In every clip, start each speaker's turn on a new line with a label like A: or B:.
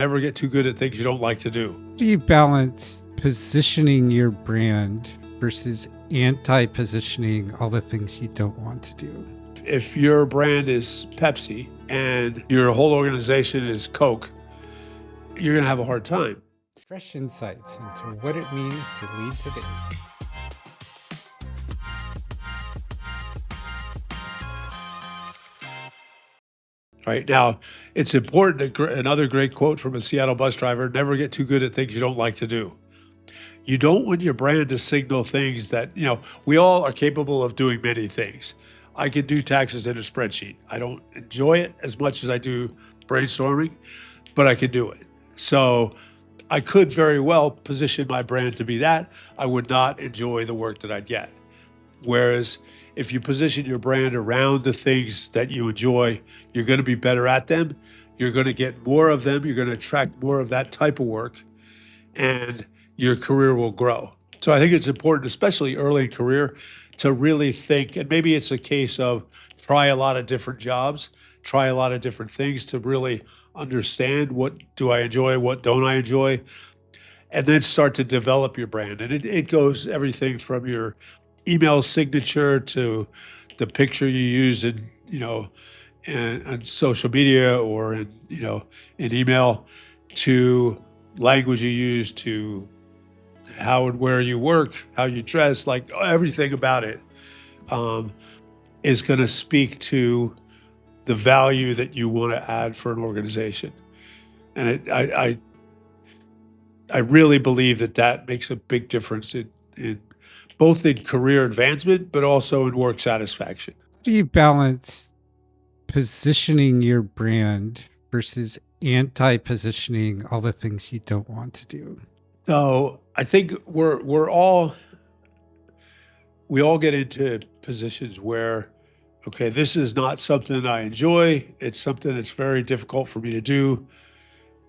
A: Never get too good at things you don't like to do.
B: Do you balance positioning your brand versus anti-positioning all the things you don't want to do?
A: If your brand is Pepsi and your whole organization is Coke, you're going to have a hard time.
B: Fresh insights into what it means to lead today.
A: Right now, it's important. Another great quote from a Seattle bus driver: never get too good at things you don't like to do. You don't want your brand to signal things that, we all are capable of doing many things. I can do taxes in a spreadsheet. I don't enjoy it as much as I do brainstorming, but I can do it. So I could very well position my brand to be that. I would not enjoy the work that I get. Whereas if you position your brand around the things that you enjoy, you're going to be better at them. You're going to get more of them. You're going to attract more of that type of work, and your career will grow. So I think it's important, especially early in career, to really think, and maybe it's a case of try a lot of different jobs, try a lot of different things to really understand what do I enjoy, what don't I enjoy, and then start to develop your brand. And it goes everything from your email signature to the picture you use in social media or in email, to language you use, to how and where you work, how you dress, like everything about it um, is going to speak to the value that you want to add for an organization. And I really believe that makes a big difference in both in career advancement, but also in work satisfaction.
B: Do you balance positioning your brand versus anti-positioning all the things you don't want to do?
A: So I think we all get into positions where, okay, this is not something I enjoy. It's something that's very difficult for me to do,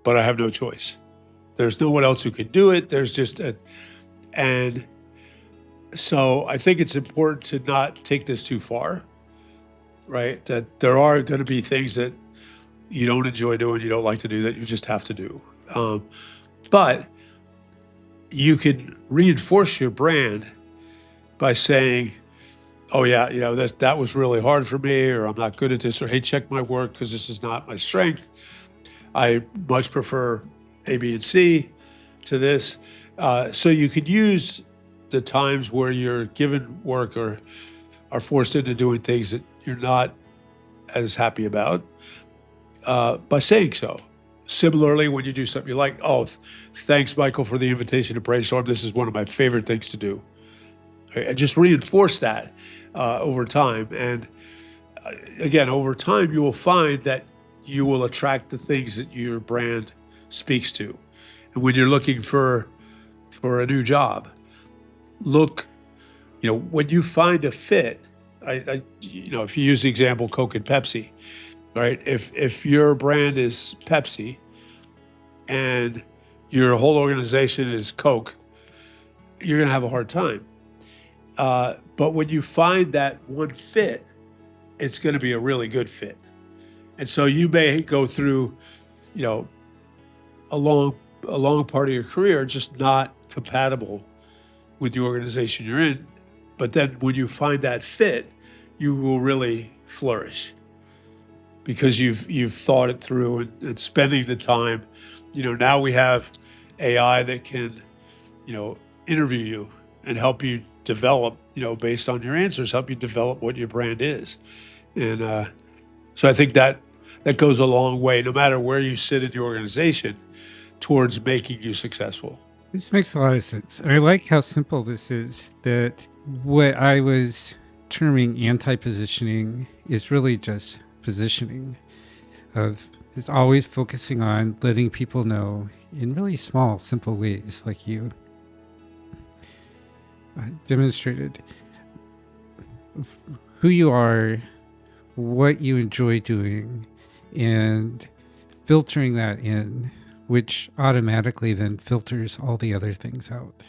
A: but I have no choice. There's no one else who can do it. And so I think it's important to not take this too far, right? That there are going to be things that you don't enjoy doing, you don't like to do, that you just have to do. But you can reinforce your brand by saying, oh yeah, that was really hard for me, or I'm not good at this, or hey, check my work because this is not my strength. I much prefer A, B, and C to this. So you could use the times where you're given work or are forced into doing things that you're not as happy about by saying so. Similarly, when you do something you like, oh, thanks, Michael, for the invitation to brainstorm. This is one of my favorite things to do. Right? And just reinforce that over time. And again, over time, you will find that you will attract the things that your brand speaks to. And when you're looking for a new job, look, when you find a fit, if you use the example Coke and Pepsi, right? If your brand is Pepsi and your whole organization is Coke, you're going to have a hard time. But when you find that one fit, it's going to be a really good fit. And so you may go through, a long part of your career just not compatible with the organization you're in. But then when you find that fit, you will really flourish because you've thought it through and spending the time. Now we have AI that can, interview you and help you develop, based on your answers, help you develop what your brand is. And so I think that goes a long way, no matter where you sit in the organization, towards making you successful.
B: This makes a lot of sense. I like how simple this is, that what I was terming anti-positioning is really just positioning, is always focusing on letting people know in really small, simple ways, like you demonstrated, who you are, what you enjoy doing, and filtering that in, which automatically then filters all the other things out.